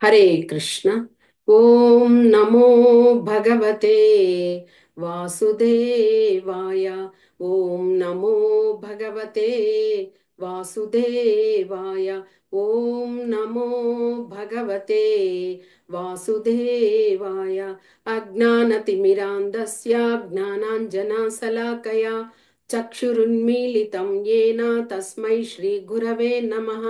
హరే కృష్ణ. ఓం నమో భగవతే వాసుదేవాయ. ఓం నమో భగవతే వాసుదేవాయ. ఓం నమో భగవతే వాసుదేవాయ. అజ్ఞానతిమిరాంధస్య జ్ఞానాంజనశలాకయా చక్షురున్మీలితం येन తస్మై శ్రీ గురవే నమః.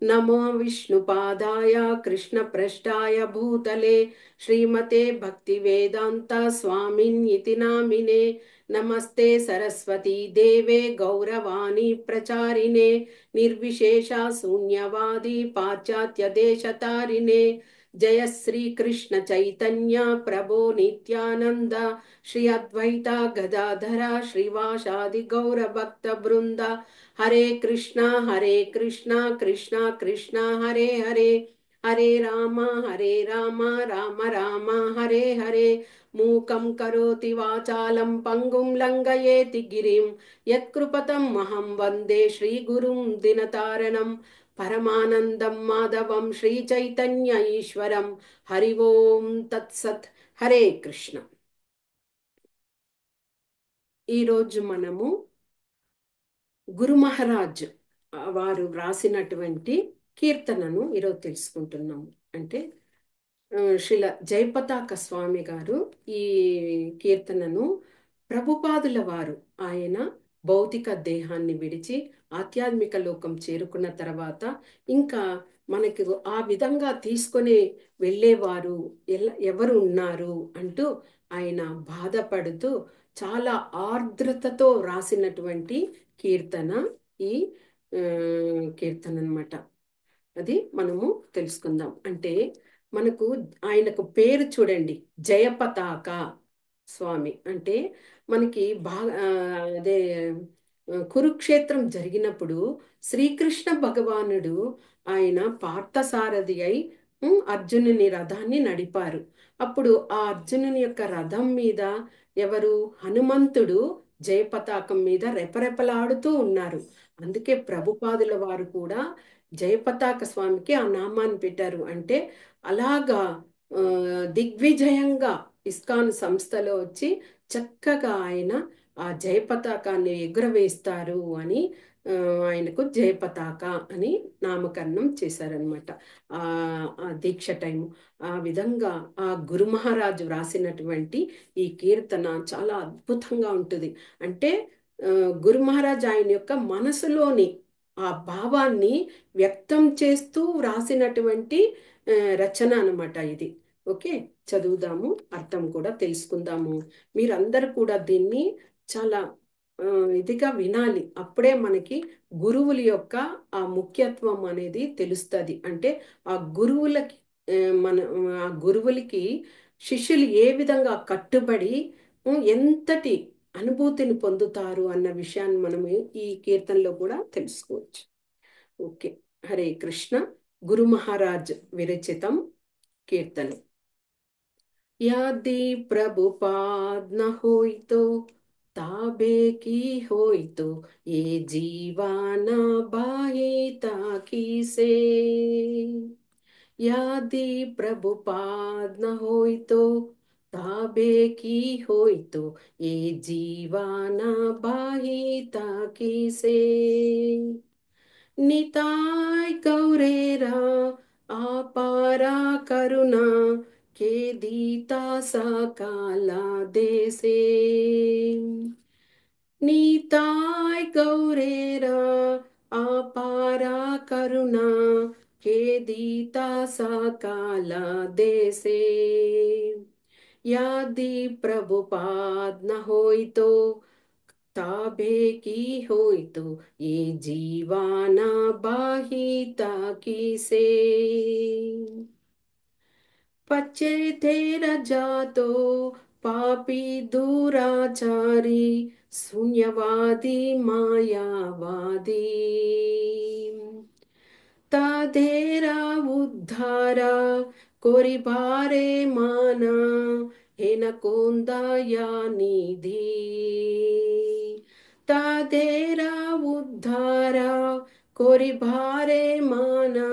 नमो विष्णुपादाय कृष्णप्रेष्ठाय भूतले श्रीमते भक्तिवेदान्त स्वामिन्यति नामिने। नमस्ते सरस्वती देवे गौरवाणी प्रचारिणे निर्विशेषा शून्यवादी पाश्चात्य देशतारिणे। जय श्री कृष्ण चैतन्य प्रभो नित्यानंद श्री अद्वैता गदाधरा श्रीवासादि गौर भक्त वृंद। हरे कृष्णा कृष्णा कृष्णा हरे हरे, हरे राम राम राम हरे हरे। मूकं करोति वाचालं पंगुं लंघयेति गिरिं यत्कृपतम् अहं वन्दे श्रीगुरुं दिनतारणं। परमानन्दं माधवं श्रीचैतन्य ईश्वरं। हरि ओं तत्सत्। हरे कृष्ण। ఈ రోజు మనము గురు మహారాజ్ వారు వ్రాసినటువంటి కీర్తనను ఈరోజు తెలుసుకుంటున్నాము. అంటే శ్రీల జయపతాక స్వామి గారు ఈ కీర్తనను ప్రభుపాదుల వారు ఆయన భౌతిక దేహాన్ని విడిచి ఆధ్యాత్మిక లోకం చేరుకున్న తర్వాత ఇంకా మనకి ఆ విధంగా తీసుకొని వెళ్ళేవారు ఎవరు ఉన్నారు అంటూ ఆయన బాధపడుతూ చాలా ఆర్ద్రతతో రాసినటువంటి కీర్తన ఈ ఆ, కీర్తన అన్నమాట. అది మనము తెలుసుకుందాం. అంటే మనకు ఆయనకు పేరు చూడండి, జయపతాక స్వామి. అంటే మనకి బాగా అదే కురుక్షేత్రం జరిగినప్పుడు శ్రీకృష్ణ భగవానుడు ఆయన పార్థసారథి అయి అర్జునుని రథాన్ని నడిపారు. అప్పుడు ఆ అర్జునుని యొక్క రథం మీద ఎవరు హనుమంతుడు జయపతాకం మీద రెపరెపలాడుతూ ఉన్నారు. అందుకే ప్రభుపాదుల వారు కూడా జయపతాక స్వామికి ఆ నామాన్ని పెట్టారు. అంటే అలాగా ఆ, దిగ్విజయంగా ఇస్కాన్ సంస్థలో వచ్చి చక్కగా ఆయన ఆ జయపతాకాన్ని ఎగురవేస్తారు అని ఆ, ఆయనకు జయపతాక అని నామకరణం చేశారనమాట. ఆ ఆ దీక్ష టైం ఆ విధంగా ఆ గురు మహారాజు వ్రాసినటువంటి ఈ కీర్తన చాలా అద్భుతంగా ఉంటుంది. అంటే ఆ, గురు మహారాజ్ ఆయన యొక్క మనసులోని ఆ భావాన్ని వ్యక్తం చేస్తూ వ్రాసినటువంటి ఆ, రచన అన్నమాట ఇది. ఓకే, చదువుదాము, అర్థం కూడా తెలుసుకుందాము. మీరందరూ కూడా దీన్ని చాలా ఆ, ఇదిగా వినాలి. అప్పుడే మనకి గురువుల యొక్క ఆ ముఖ్యత్వం అనేది తెలుస్తుంది. అంటే ఆ గురువులకి ఆ, మన ఆ గురువులకి శిష్యులు ఏ విధంగా కట్టుబడి ఎంతటి అనుభూతిని పొందుతారు అన్న విషయాన్ని మనము ఈ కీర్తనలో కూడా తెలుసుకోవచ్చు. ఓకే, హరే కృష్ణ. గురు మహారాజ్ విరచితం కీర్తన. यादि प्रभुपाद न होई तो ताबे की होई तो ये जीवाना बाहे ताकी से। यादि प्रभुपाद न होई तो ताबे की होई तो ये जीवाना बाहे ताकी से। निताय गौरेरा आपारा करुणा के दीता सकाला देसे। नीताय गौरेरा आपारा करुणा के दीता सकाला देसे। यादि प्रभुपाद न होई तो ताबे की होई तो ये जीवाना बाहिता की से। पच्चे तेरा जातो पापी दुराचारी शून्यवादी मायावादी ताधेरा उद्धारा कोरिबारे माना हेन कोंदा या निधि। ताधेरा उद्धारा कोरिबारे माना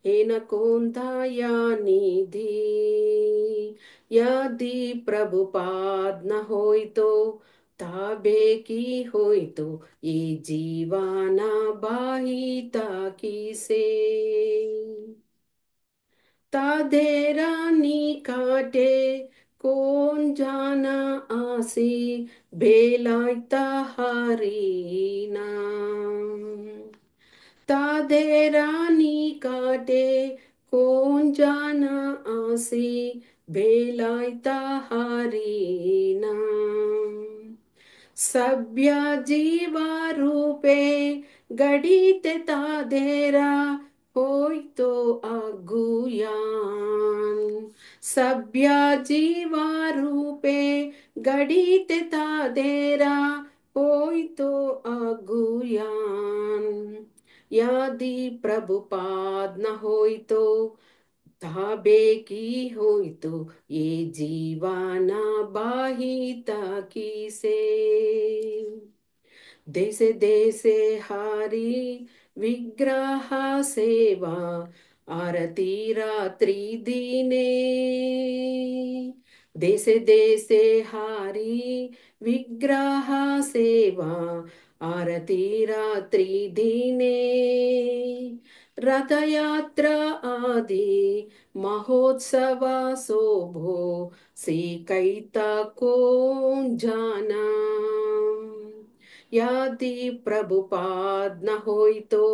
हे न कोंदा या निधी। यदि प्रभुपाद न होय तो ताबे की होय तो ये जीवाना बाहिता की से। ताधेरा नी काटे कौन जाना आसी बेलायता हरीना। ताधेरा नी काटे कौन जाना आसी बेलायता हरीना। सभ्य जीवा रूपे गडिते ताधेरा होय तो अगुयान। सभ्य जीवा रूपे गडिते ताधेरा होय तो अगुयान। यदि प्रभुपाद न होय तो ताबे की होय तो ये जीवाना बाहिता की से। देशे देशे हारी विग्रह सेवा आरती रात्रि दिने। देशे देशे हारी विग्रह सेवा आरती रात्रि दिने। रथयात्रा आदि महोत्सवा शोभो श्रीकैता को जाना। यदि प्रभुपाद न होय तो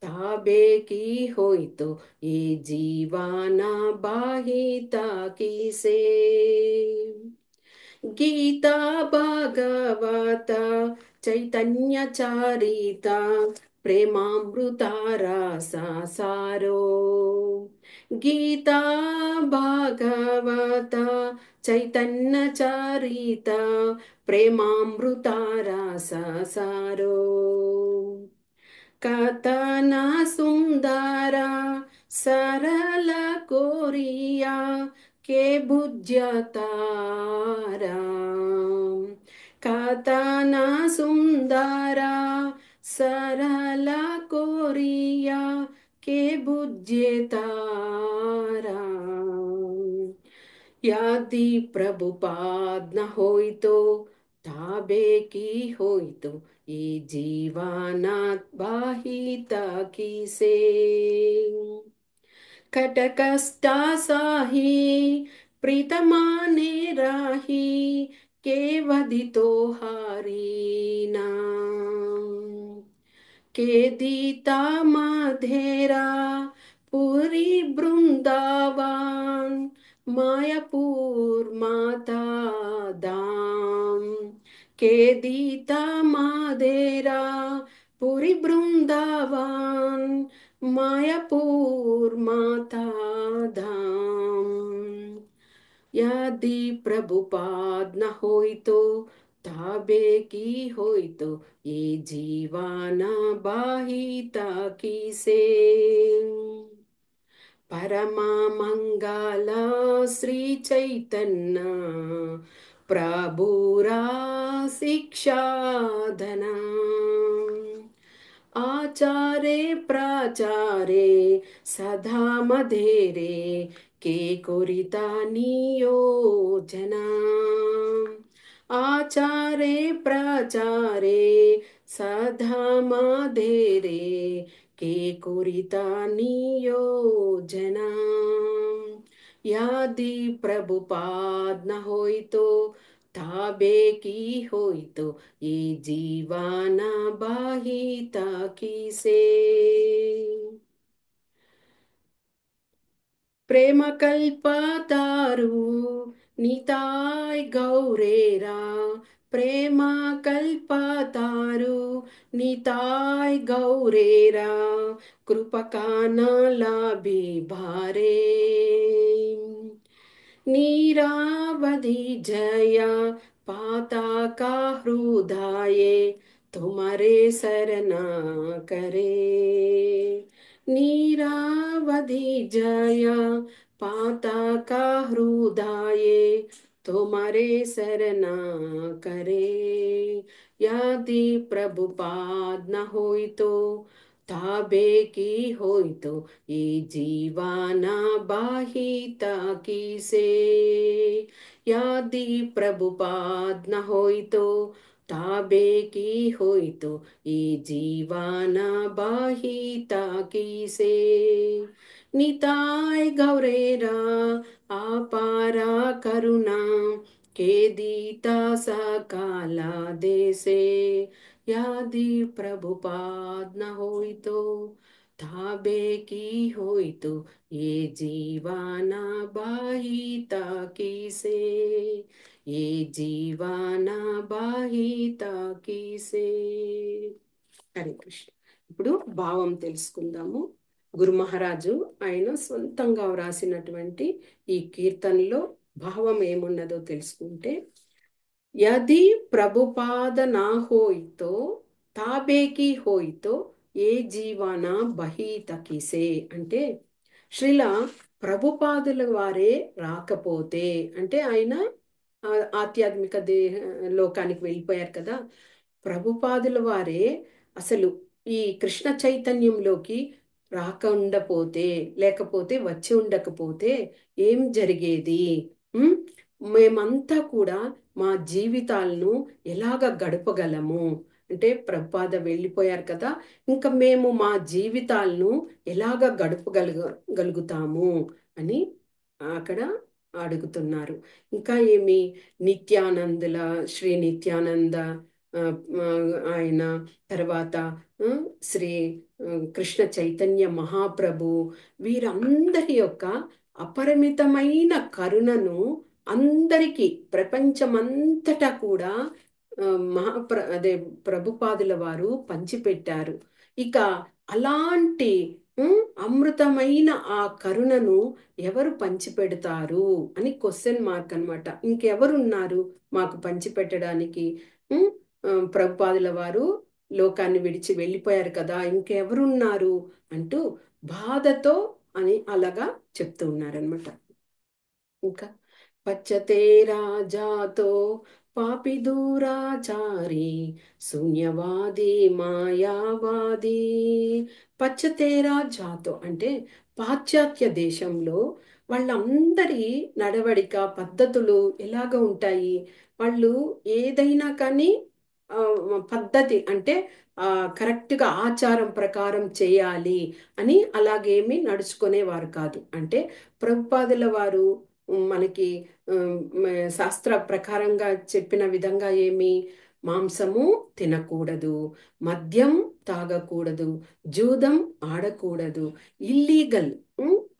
ताबे की होय तो ये जीवाना बाहिता की से। गीता भागवत चैतन्य चारिता प्रेमामृता रसा सारो। गीता भागवत चैतन्य चारिता प्रेमामृता रसा सारो। कथन सुंदरा सरल कोरिया के बुझतारा। कथन सुंदरा सरल कोरिया के बुझतारा। यदि प्रभुपाद न होय तो ताबे की होय तो ये जीवाना बाहिता की से। कटकस्टा साही प्रीतमाने राही के वदितो हारीना। के दीता माधेरा पुरी बृंदावन मायापुर माता धाम। के दीता माधेरा पुरी बृंदावन मायापुर माता धाम। यदि प्रभुपाद न होय तो ताबे की होय तो ये जीवाना बाहिता की से। परमा मंगला श्री चैतन्य प्रभुरा शिक्षाधना। आचारे प्राचारे सदा मधेरे के कुरिता नियोजना। आचारे प्राचारे सदा मधेरे के कुरिता नियोजना। यदि प्रभुपाद न होय तो ताबे की होय तो ये जीवाना बाहिता की से। प्रेम कल्पतारु निताय गौरेरा। प्रेम कल्पतारु निताय गौरेरा कृपकाना लाभे भारे। नीरावधि जया पाता का हृदय तुम्हारे सरना करे। नीरावधि जया पाता का हृदय तुम्हारे सरना करे। यदि प्रभुपाद न होय तो ताबे की होई तो ये जीवाना बाहिता की से। यदि प्रभुपाद न होई तो ताबे की होई तो ये जीवाना बाहिता की से। निताय गौरेरा आपारा करुणा के दीता सकाला देसे। यदि प्रभुपाद न होई तो ताबे की होई तो ये जीवाना बाहिता की से। ये జీవానా బాహితా కీసే. హరే కృష్ణ. ఇప్పుడు భావం తెలుసుకుందాము. గురు మహారాజు ఆయన సొంతంగా వ్రాసినటువంటి ఈ కీర్తనలో భావం ఏమున్నదో తెలుసుకుంటే, యది ప్రభుపాద నా హోయితో తాబేకి హోయితో ఏ జీవానా బహీత కిసే అంటే, శ్రీల ప్రభుపాదుల వారే రాకపోతే అంటే ఆయన ఆధ్యాత్మిక లోకానికి వెళ్ళిపోయారు కదా. ప్రభుపాదుల వారే అసలు ఈ కృష్ణ చైతన్యంలోకి రాకుండపోతే, లేకపోతే వచ్చి ఉండకపోతే ఏం జరిగేది? ఉమ్, మేమంతా కూడా మా జీవితాలను ఎలాగ గడపగలము అంటే, ప్రభుపాద వెళ్ళిపోయారు కదా, ఇంకా మేము మా జీవితాలను ఎలాగ గడుపుగలుగుతాము అని అక్కడ అడుగుతున్నారు. ఇంకా ఏమి, నిత్యానందుల శ్రీ నిత్యానంద ఆ, ఆ, ఆయన తర్వాత శ్రీ కృష్ణ చైతన్య మహాప్రభు, వీరందరి యొక్క అపరిమితమైన కరుణను అందరికీ ప్రపంచమంతటా కూడా అదే ప్రభుపాదుల వారు పంచిపెట్టారు. ఇక అలాంటి అమృతమైన ఆ కరుణను ఎవరు పంచిపెడతారు అని క్వశ్చన్ మార్క్ అన్నమాట. ఇంకెవరున్నారు మాకు పంచిపెట్టడానికి? ప్రభుపాదుల వారు లోకాన్ని విడిచి వెళ్ళిపోయారు కదా, ఇంకెవరున్నారు అంటూ బాధతో అని అలాగా చెప్తూ ఉన్నారనమాట. ఇంకా పచ్చతే రాజాతో పాపి దూరాచారి శూన్యవాది మాయావాది. పచ్చతేరా జాతో అంటే పాశ్చాత్య దేశంలో వాళ్ళందరి నడవడిక పద్ధతులు ఎలాగ ఉంటాయి? వాళ్ళు ఏదైనా కానీ పద్ధతి అంటే కరెక్ట్గా ఆచారం ప్రకారం చేయాలి అని అలాగేమీ నడుచుకునేవారు కాదు. అంటే ప్రభుపాదుల వారు మనకి శాస్త్ర ప్రకారంగా చెప్పిన విధంగా ఏమి, మాంసము తినకూడదు, మద్యం తాగకూడదు, జూదం ఆడకూడదు, ఇల్లీగల్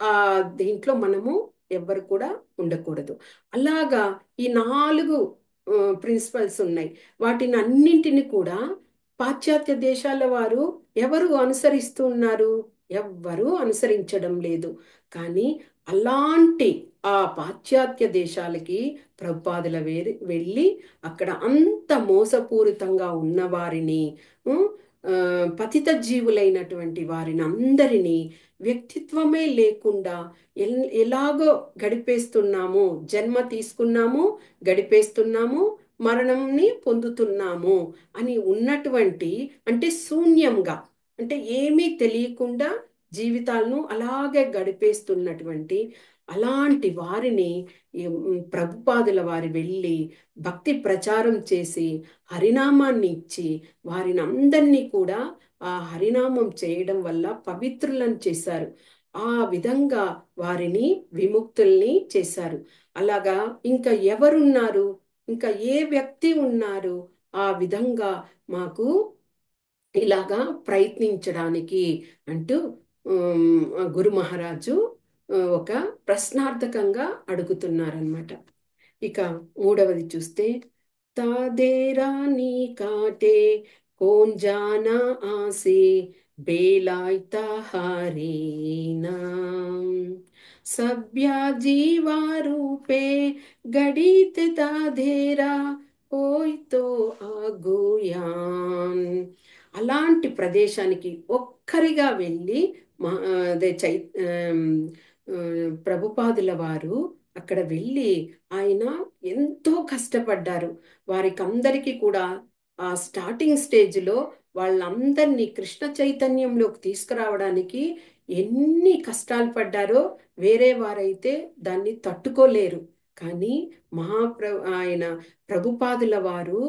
ఆ దీంట్లో మనము ఎవ్వరు కూడా ఉండకూడదు. అలాగా ఈ 4 ప్రిన్సిపల్స్ ఉన్నాయి. వాటిని అన్నింటిని కూడా పాశ్చాత్య దేశాల వారు ఎవరు అనుసరిస్తూ ఉన్నారు? ఎవ్వరూ అనుసరించడం లేదు. కానీ అలాంటి ఆ పాశ్చాత్య దేశాలకి ప్రభుపాదుల వెళ్ళి అక్కడ అంత మోసపూరితంగా ఉన్న వారిని, పతిత జీవులైనటువంటి వారిని అందరినీ వ్యక్తిత్వమే లేకుండా ఎలాగో గడిపేస్తున్నాము, జన్మ తీసుకున్నాము, గడిపేస్తున్నాము, మరణంని పొందుతున్నాము అని ఉన్నటువంటి, అంటే శూన్యంగా, అంటే ఏమీ తెలియకుండా జీవితాలను అలాగే గడిపేస్తున్నటువంటి అలాంటి వారిని ప్రభుపాదుల వారి వెళ్ళి భక్తి ప్రచారం చేసి హరినామాన్ని ఇచ్చి వారిని అందరినీ కూడా ఆ హరినామం చేయడం వల్ల పవిత్రులను చేశారు. ఆ విధంగా వారిని విముక్తుల్ని చేశారు. అలాగా ఇంకా ఎవరున్నారు? ఇంకా ఏ వ్యక్తి ఉన్నారు ఆ విధంగా మాకు ఇలాగా ప్రయత్నించడానికి అంటూ గురు మహారాజు ఒక ప్రశ్నార్థకంగా అడుగుతున్నారనమాట. ఇక 3వది చూస్తే, తాదేరా నీ కాటే కోంజానా ఆసే బేలాయితా హారీనా సభ్య జీవా రూపే గడితే తాదేరా ఓయితో ఆగుయాన్. అలాంటి ప్రదేశానికి ఒక్కరిగా వెళ్ళి అదే ప్రభుపాదుల వారు అక్కడ వెళ్ళి ఆయన ఎంతో కష్టపడ్డారు. వారికి అందరికీ కూడా ఆ స్టార్టింగ్ స్టేజ్లో వాళ్ళందరినీ కృష్ణ చైతన్యంలోకి తీసుకురావడానికి ఎన్ని కష్టాలు పడ్డారో వేరే వారైతే దాన్ని తట్టుకోలేరు. కానీ ఆయన ప్రభుపాదుల వారు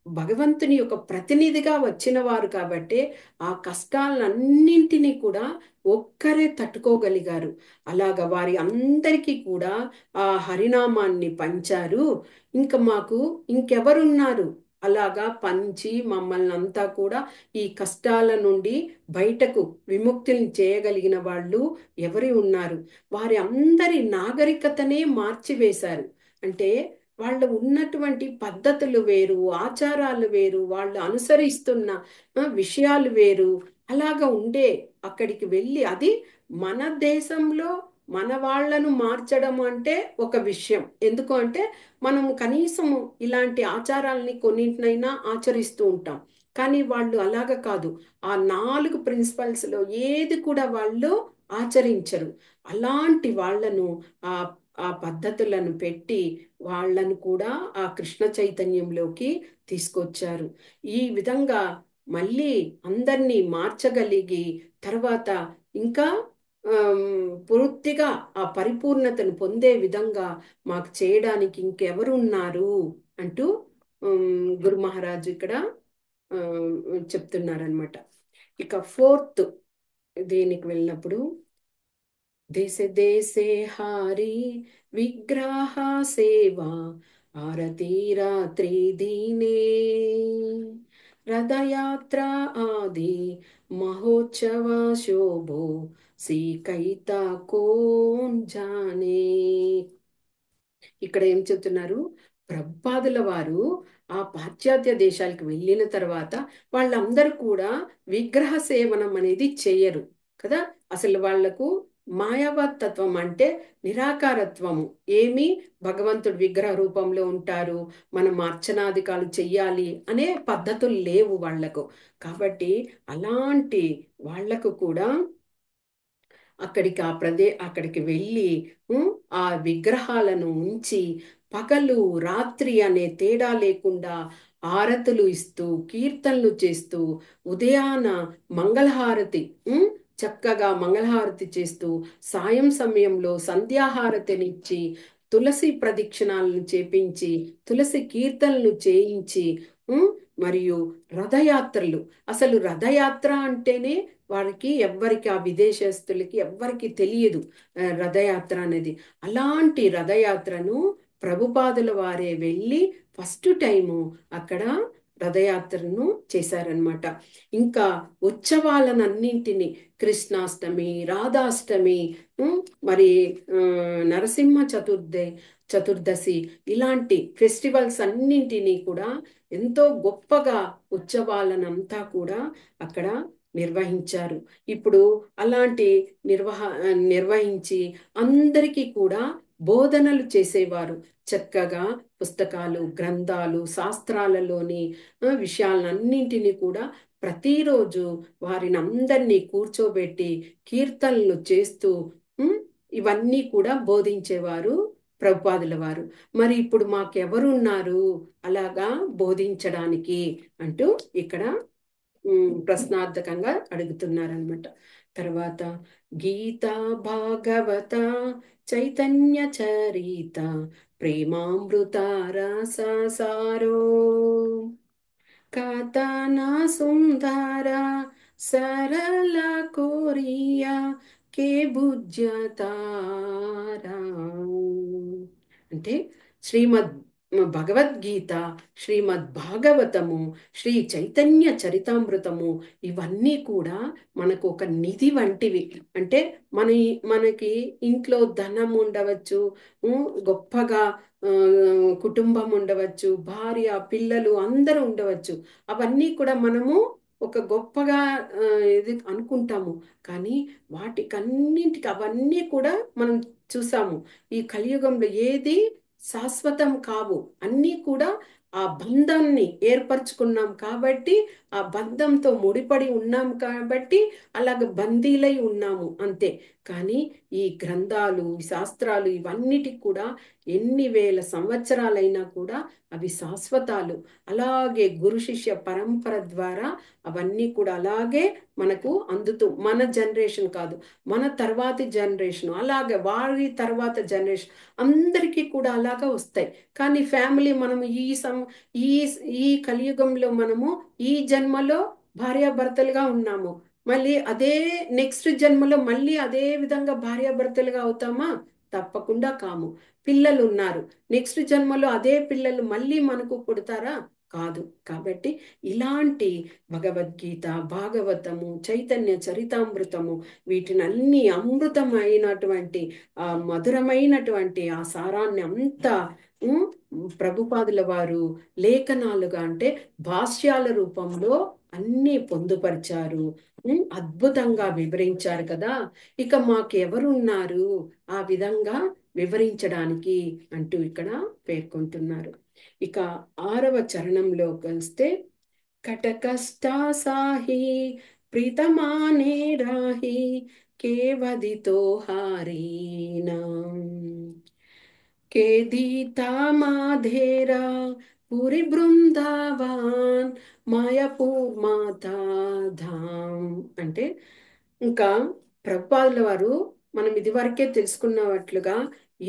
భగవంతుని యొక్క ప్రతినిధిగా వచ్చిన వారు కాబట్టి ఆ కష్టాలన్నింటినీ కూడా ఒక్కరే తట్టుకోగలిగారు. అలాగ వారి అందరికీ కూడా ఆ హరినామాన్ని పంచారు. ఇంకా మాకు ఇంకెవరున్నారు అలాగా పంచి మమ్మల్ని అంతా కూడా ఈ కష్టాల నుండి బయటకు విముక్తిని చేయగలిగిన వాళ్ళు ఎవరి ఉన్నారు? వారి అందరి నాగరికతనే మార్చివేశారు. అంటే వాళ్ళు ఉన్నటువంటి పద్ధతులు వేరు, ఆచారాలు వేరు, వాళ్ళు అనుసరిస్తున్న విషయాలు వేరు. అలాగా ఉండే అక్కడికి వెళ్ళి అది మన దేశంలో మన వాళ్ళను మార్చడం అంటే ఒక విషయం. ఎందుకు అంటే మనం కనీసం ఇలాంటి ఆచారాలని కొన్నింటినైనా ఆచరిస్తూ ఉంటాం. కానీ వాళ్ళు అలాగ కాదు. ఆ 4 ప్రిన్సిపల్స్లో ఏది కూడా వాళ్ళు ఆచరించరు. అలాంటి వాళ్ళను ఆ ఆ పద్ధతులను పెట్టి వాళ్ళను కూడా ఆ కృష్ణ చైతన్యంలోకి తీసుకొచ్చారు. ఈ విధంగా మళ్ళీ అందరినీ మార్చగలిగి తర్వాత ఇంకా పూర్తిగా ఆ పరిపూర్ణతను పొందే విధంగా మాకు చేయడానికి ఇంకెవరున్నారు అంటూ గురు మహారాజు ఇక్కడ చెప్తున్నారనమాట. ఇక ఫోర్త్ దేనికి వెళ్ళినప్పుడు దేశ దేశే హారి విగ్రహ సేవా ఆరతి రాత్రి దీనే రథయాత్ర ఆది మహోత్సవ శోభో సీకైతా కోన్ జానే. ఇక్కడ ఏం చెప్తున్నారు? ప్రభుపాదుల వారు ఆ పాశ్చాత్య దేశాలకు వెళ్ళిన తర్వాత వాళ్ళందరూ కూడా విగ్రహ సేవనం అనేది చెయ్యరు కదా. అసలు వాళ్లకు మాయావతత్వం అంటే నిరాకారత్వము, ఏమి భగవంతుడు విగ్రహ రూపంలో ఉంటారు, మనం అర్చనాధికాలు చెయ్యాలి అనే పద్ధతులు లేవు వాళ్లకు. కాబట్టి అలాంటి వాళ్లకు కూడా అక్కడికి వెళ్ళి ఆ విగ్రహాలను ఉంచి పగలు రాత్రి అనే తేడా లేకుండా ఆరతులు ఇస్తూ కీర్తనలు చేస్తూ ఉదయాన మంగళహారతి చక్కగా మంగళహారతి చేస్తూ సాయం సమయంలో సంధ్యాహారతినిచ్చి తులసి ప్రదక్షిణాలను చేపించి తులసి కీర్తనలు చేయించి మరియు రథయాత్రలు. అసలు రథయాత్ర అంటేనే వారికి ఎవ్వరికి ఆ విదేశస్తులకి ఎవ్వరికి తెలియదు రథయాత్ర అనేది. అలాంటి రథయాత్రను ప్రభుపాదుల వారే వెళ్ళి ఫస్ట్ టైము అక్కడ రథయాత్రను చేశారనమాట. ఇంకా ఉత్సవాలనన్నింటినీ కృష్ణాష్టమి, రాధాష్టమి, మరి నరసింహ చతుర్దశి ఇలాంటి ఫెస్టివల్స్ అన్నింటినీ కూడా ఎంతో గొప్పగా ఉత్సవాలనంతా కూడా అక్కడ నిర్వహించారు. ఇప్పుడు అలాంటి నిర్వహించి అందరికీ కూడా బోధనలు చేసేవారు. చక్కగా పుస్తకాలు, గ్రంథాలు, శాస్త్రాలలోని విషయాలన్నింటినీ కూడా ప్రతిరోజు వారిని అందరినీ కూర్చోబెట్టి కీర్తనలు చేస్తూ ఇవన్నీ కూడా బోధించేవారు ప్రభుపాదుల వారు. మరి ఇప్పుడు మాకెవరున్నారు అలాగా బోధించడానికి అంటూ ఇక్కడ ప్రశ్నార్థకంగా అడుగుతున్నారనమాట. తర్వాత గీత భాగవత చైతన్య చరిత ప్రేమామృత రససారో కథన సుందర సరళ కోరియా కే బుజ్జతారా. అంటే శ్రీమద్ భగవద్గీత, శ్రీమద్ భాగవతము, శ్రీ చైతన్య చరితామృతము ఇవన్నీ కూడా మనకు ఒక నిధి వంటివి. అంటే మనకి ఇంట్లో ధనం ఉండవచ్చు, గొప్పగా కుటుంబం ఉండవచ్చు, భార్య పిల్లలు అందరూ ఉండవచ్చు. అవన్నీ కూడా మనము ఒక గొప్పగా ఇది అనుకుంటాము. కానీ వాటికన్నింటికి అవన్నీ కూడా మనం చూసాము ఈ కలియుగంలో ఏది శాశ్వతం కావు. అన్నీ కూడా ఆ బంధాన్ని ఏర్పరచుకున్నాం కాబట్టి, ఆ బంధంతో ముడిపడి ఉన్నాం కాబట్టి అలాగ బందీలై ఉన్నాము అంతే. కానీ ఈ గ్రంథాలు, ఈ శాస్త్రాలు ఇవన్నిటికి కూడా ఎన్ని వేల సంవత్సరాలైనా కూడా అవి శాశ్వతాలు. అలాగే గురు శిష్య పరంపర ద్వారా అవన్నీ కూడా అలాగే మనకు అందుతూ, మన జనరేషన్ కాదు, మన తర్వాతి జనరేషన్, అలాగే వారి తర్వాత జనరేషన్ అందరికీ కూడా అలాగా వస్తాయి. కానీ ఫ్యామిలీ మనము ఈ ఈ కలియుగంలో మనము ఈ జన్మలో భార్యాభర్తలుగా ఉన్నాము. మళ్ళీ అదే నెక్స్ట్ జన్మలో మళ్ళీ అదే విధంగా భార్యాభర్తలుగా అవుతామా? తప్పకుండా కాము. పిల్లలు ఉన్నారు, నెక్స్ట్ జన్మలో అదే పిల్లలు మళ్ళీ మనకు పుడతారా? కాదు. కాబట్టి ఇలాంటి భగవద్గీత, భాగవతము, చైతన్య చరితామృతము, వీటినన్ని అమృతమైనటువంటి ఆ మధురమైనటువంటి ఆ సారాన్ని అంతా ఉమ్, ప్రభుపాదుల వారు లేఖనాలుగా అంటే భాష్యాల రూపంలో అన్ని పొందుపరిచారు. అద్భుతంగా వివరించారు కదా. ఇక మాకెవరున్నారు ఆ విధంగా వివరించడానికి అంటూ ఇక్కడ పేర్కొంటున్నారు. ఇక 6వ చరణంలో వస్తే, కటకష్టాసాహి ప్రీతమానే రాహి కేవదితో హారీనా కేదీతా మాధేరా పూరి బృందావాన్ మాయాపూర్ మాతా ధామ్ అంటే, ఇంకా ప్రభుపాదుల వారు మనం ఇదివరకే తెలుసుకున్నట్లుగా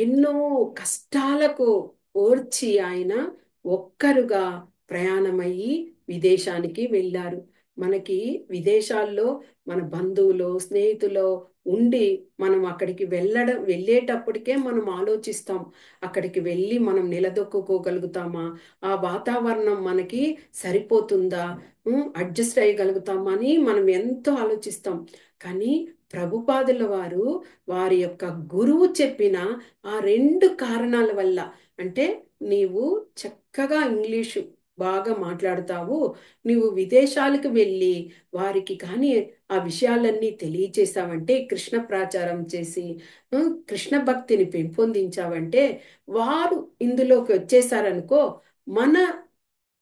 ఎన్నో కష్టాలకు ఓర్చి ఆయన ఒక్కరుగా ప్రయాణమయ్యి విదేశానికి వెళ్ళారు. మనకి విదేశాల్లో మన బంధువులు, స్నేహితులు ఉండి మనం అక్కడికి వెళ్ళేటప్పటికే మనం ఆలోచిస్తాం, అక్కడికి వెళ్ళి మనం నిలదొక్కుకోగలుగుతామా, ఆ వాతావరణం మనకి సరిపోతుందా, అడ్జస్ట్ అయ్యగలుగుతామా అని మనం ఎంతో ఆలోచిస్తాం. కానీ ప్రభుపాదుల వారు వారి యొక్క గురువు చెప్పిన ఆ 2 కారణాల వల్ల, అంటే నీవు చక్కగా ఇంగ్లీషు బాగా మాట్లాడుతావు, నీవు విదేశాలకు వెళ్ళి వారికి కానీ ఆ విషయాలన్నీ తెలియచేసావంటే, కృష్ణ ప్రాచారం చేసి కృష్ణ భక్తిని పెంపొందించావంటే, వారు ఇందులోకి వచ్చేసారనుకో, మన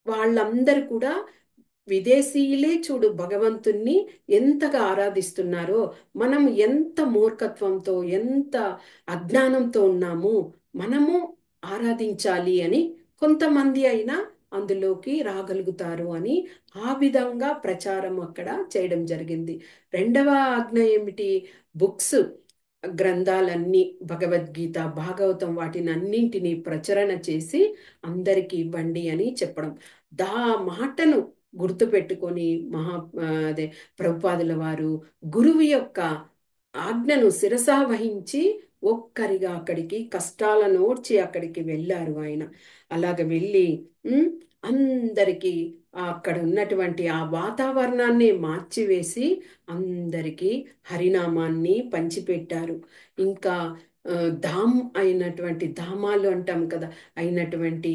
వాళ్ళందరూ కూడా విదేశీయులే చూడు భగవంతుణ్ణి ఎంతగా ఆరాధిస్తున్నారో, మనం ఎంత మూర్ఖత్వంతో, ఎంత అజ్ఞానంతో ఉన్నాము, మనము ఆరాధించాలి అని కొంతమంది అయినా అందులోకి రాగలుగుతారు అని ఆ విధంగా ప్రచారం అక్కడ చేయడం జరిగింది. 2వ ఆజ్ఞ ఏమిటి? బుక్స్, గ్రంథాలన్నీ, భగవద్గీత, భాగవతం వాటిని అన్నింటినీ ప్రచురణ చేసి అందరికీ ఇవ్వండి అని చెప్పడం. దా మాటను గుర్తు పెట్టుకొని అదే ప్రభుపాదుల వారు గురువు యొక్క ఆజ్ఞను శిరసా వహించి ఒక్కరిగా అక్కడికి కష్టాలను ఓడ్చి అక్కడికి వెళ్ళారు ఆయన. అలాగ వెళ్ళి అందరికీ అక్కడ ఉన్నటువంటి ఆ వాతావరణాన్ని మార్చివేసి అందరికీ హరినామాన్ని పంచిపెట్టారు. ఇంకా ధామ్ అయినటువంటి, ధామాలు అంటాం కదా, అయినటువంటి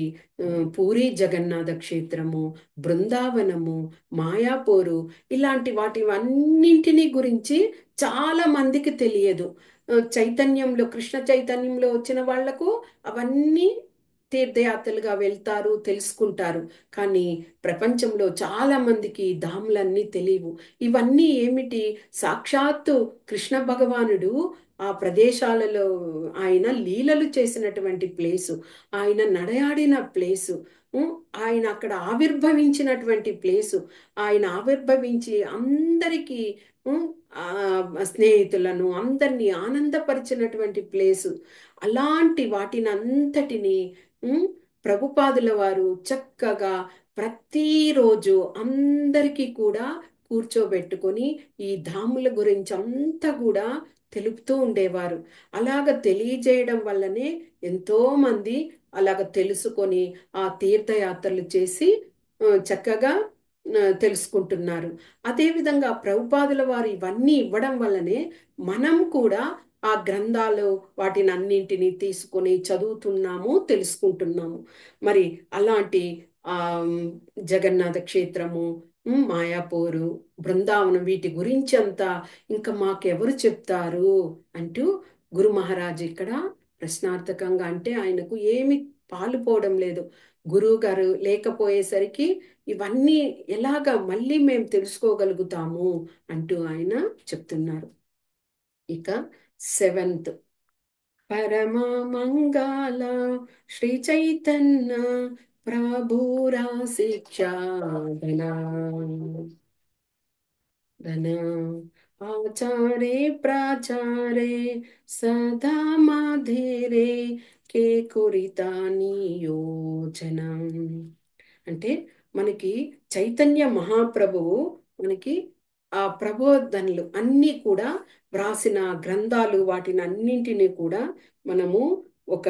పూరి జగన్నాథ క్షేత్రము, బృందావనము, మాయాపూరు, ఇలాంటి వాటి అన్నింటినీ గురించి చాలా మందికి తెలియదు. చైతన్యంలో, కృష్ణ చైతన్యంలో వచ్చిన వాళ్లకు అవన్నీ తీర్థయాత్రలుగా వెళ్తారు, తెలుసుకుంటారు. కానీ ప్రపంచంలో చాలా మందికి ధాములన్నీ తెలియవు. ఇవన్నీ ఏమిటి? సాక్షాత్తు కృష్ణ భగవానుడు ఆ ప్రదేశాలలో ఆయన లీలలు చేసినటువంటి ప్లేసు, ఆయన నడయాడిన ప్లేసు, ఆయన అక్కడ ఆవిర్భవించినటువంటి ప్లేసు, ఆయన ఆవిర్భవించి అందరికీ స్నేహితులను అందరినీ ఆనందపరిచినటువంటి ప్లేసు. అలాంటి వాటిని అంతటిని ప్రభుపాదుల వారు చక్కగా ప్రతిరోజు అందరికీ కూడా కూర్చోబెట్టుకొని ఈ ధాముల గురించి అంతా కూడా తెలుపుతూ ఉండేవారు. అలాగ తెలియజేయడం వల్లనే ఎంతో మంది అలాగ తెలుసుకొని ఆ తీర్థయాత్రలు చేసి చక్కగా తెలుసుకుంటున్నారు. అదేవిధంగా ప్రభుపాదుల వారు ఇవన్నీ ఇవ్వడం వల్లనే మనం కూడా ఆ గ్రంథాలు వాటిని అన్నింటినీ తీసుకొని చదువుతున్నాము, తెలుసుకుంటున్నాము. మరి అలాంటి ఆ జగన్నాథ క్షేత్రము, మాయాపూరు, బృందావనం, వీటి గురించి అంతా ఇంకా మాకెవరు చెప్తారు అంటూ గురు మహారాజ్ ఇక్కడ ప్రశ్నార్థకంగా, అంటే ఆయనకు ఏమి పాలుపోవడం లేదు. గురువు గారు లేకపోయేసరికి ఇవన్నీ ఎలాగా మళ్ళీ మేము తెలుసుకోగలుగుతాము అంటూ ఆయన చెప్తున్నారు. ఇక సెవెంత్. పరమ మంగళ శ్రీ చైతన్య ప్రభురా శిక్షాధన ధన ఆచారే ప్రాచారే సదా మాధేరే కే కురితా నియోజనం. అంటే మనకి చైతన్య మహాప్రభువు మనకి ఆ ప్రబోధనలు అన్నీ కూడా వ్రాసిన గ్రంథాలు, వాటిని అన్నింటినీ కూడా మనము ఒక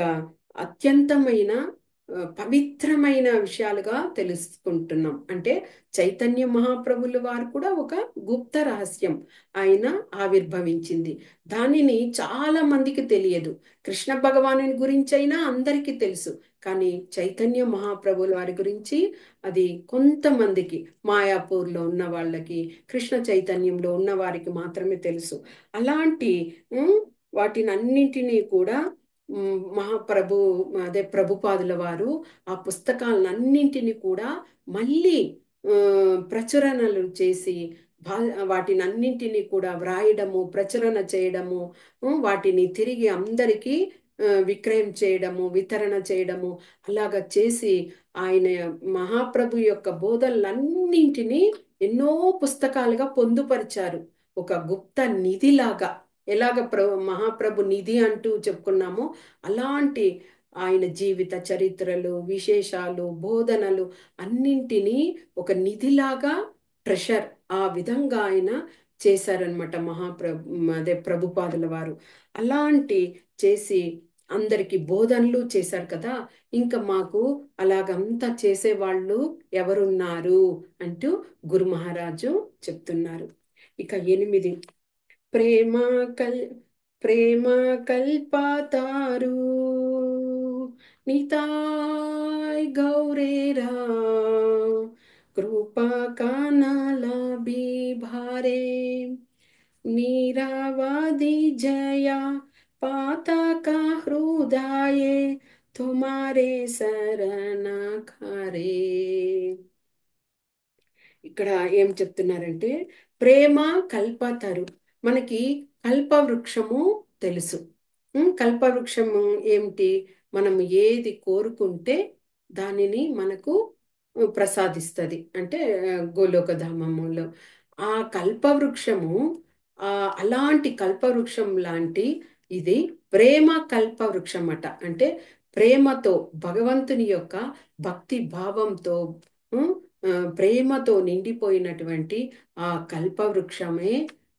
అత్యంతమైన పవిత్రమైన విషయాలుగా తెలుసుకుంటున్నాం. అంటే చైతన్య మహాప్రభుల వారు కూడా ఒక గుప్త రహస్యం ఆయన ఆవిర్భవించింది. దానిని చాలా మందికి తెలియదు. కృష్ణ భగవాను గురించి అయినా అందరికీ తెలుసు, కానీ చైతన్య మహాప్రభుల వారి గురించి అది కొంతమందికి, మాయాపూర్లో ఉన్న వాళ్ళకి, కృష్ణ చైతన్యంలో ఉన్న వారికి మాత్రమే తెలుసు. అలాంటి వాటిని అన్నింటినీ కూడా మహాప్రభు అదే ప్రభుపాదుల వారు ఆ పుస్తకాలను అన్నింటినీ కూడా మళ్ళీ ప్రచురణలు చేసి వాటిని అన్నింటినీ కూడా వ్రాయడము, ప్రచురణ చేయడము, వాటిని తిరిగి అందరికీ విక్రయం చేయడము, వితరణ చేయడము, అలాగ చేసి ఆయన మహాప్రభు యొక్క బోధనలన్నింటినీ ఎన్నో పుస్తకాలుగా పొందుపరిచారు. ఒక గుప్త నిధిలాగా, ఎలాగ మహాప్రభు నిధి అంటూ చెప్పుకున్నామో అలాంటి ఆయన జీవిత చరిత్రలు, విశేషాలు, బోధనలు అన్నింటినీ ఒక నిధిలాగా ట్రెషర్ ఆ విధంగా ఆయన చేశారనమాట అదే ప్రభుపాదుల వారు. అలాంటి చేసి అందరికి బోధనలు చేశారు కదా. ఇంకా మాకు అలాగంతా చేసేవాళ్ళు ఎవరున్నారు అంటూ గురు మహారాజు చెప్తున్నారు. ఇక 8, ప్రేమ కల్ ప్రేమ కల్పతారు నితాయ్ గౌరేరా కృపా కానల బిభారే నీరావది జయ పాతక హృదయే తుమారే శరణ ఖరే. ఇక్కడ ఏం చెప్తున్నారంటే ప్రేమ కల్పతరు. మనకి కల్పవృక్షము తెలుసు. కల్పవృక్షము ఏమిటి? మనం ఏది కోరుకుంటే దానిని మనకు ప్రసాదిస్తుంది. అంటే గోలోకధామములో ఆ కల్పవృక్షము అలాంటి కల్పవృక్షం లాంటి ఇది ప్రేమ కల్పవృక్షం అట. అంటే ప్రేమతో, భగవంతుని యొక్క భక్తి భావంతో, ప్రేమతో నిండిపోయినటువంటి ఆ కల్పవృక్షమే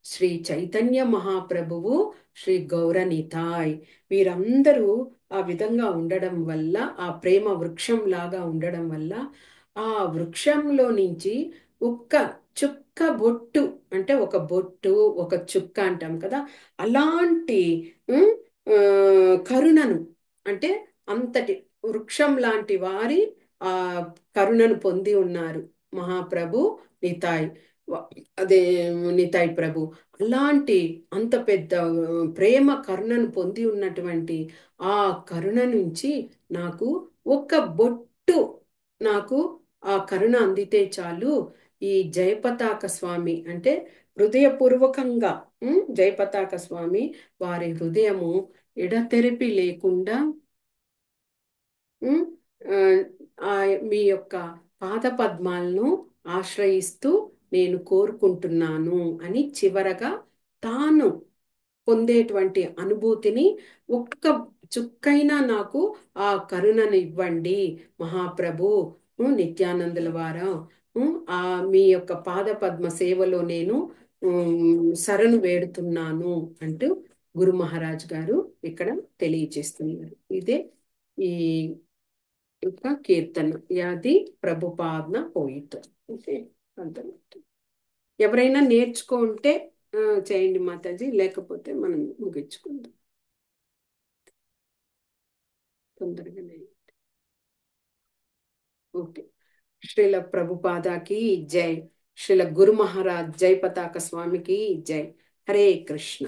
శ్రీ చైతన్య మహాప్రభువు, శ్రీ గౌరనితాయ్. వీరందరూ ఆ విధంగా ఉండడం వల్ల, ఆ ప్రేమ వృక్షం లాగా ఉండడం వల్ల, ఆ వృక్షంలో నుంచి ఒక్క చుక్క బొట్టు, అంటే ఒక బొట్టు, ఒక చుక్క అంటాం కదా, అలాంటి కరుణను, అంటే అంతటి వృక్షం లాంటి వారి ఆ కరుణను పొంది ఉన్నారు మహాప్రభు నితాయ్. అదే నితాయ్ ప్రభు అలాంటి అంత పెద్ద ప్రేమ కరుణను పొంది ఉన్నటువంటి ఆ కరుణ నుంచి నాకు ఒక బొట్టు, నాకు ఆ కరుణ అందితే చాలు. ఈ జయపతాక స్వామి అంటే హృదయపూర్వకంగా జయపతాక స్వామి వారి హృదయము ఎడతెరిపి లేకుండా మీ యొక్క పాద పద్మాలను ఆశ్రయిస్తూ నేను కోరుకుంటున్నాను అని చివరగా తాను పొందేటువంటి అనుభూతిని, ఒక్క చుక్కైనా నాకు ఆ కరుణను ఇవ్వండి మహాప్రభు, నిత్యానందుల వారా, ఆ మీ యొక్క పాద పద్మ సేవలో నేను శరణు వేడుతున్నాను అంటూ గురు మహారాజ్ గారు ఇక్కడ తెలియజేస్తున్నారు. ఇదే ఈ యొక్క కీర్తన, యాది ప్రభుపాదన పోయిట్. ఓకే, అర్థమవుతుంది. ఎవరైనా నేర్చుకుంటే చేయండి మాతాజీ, లేకపోతే మనం ముగించుకుందాం తొందరగానే. ఓకే. శ్రీల ప్రభుపాదాకి జై. శ్రీల గురు మహారాజ్ జై పతాక స్వామికి జై. హరే కృష్ణ.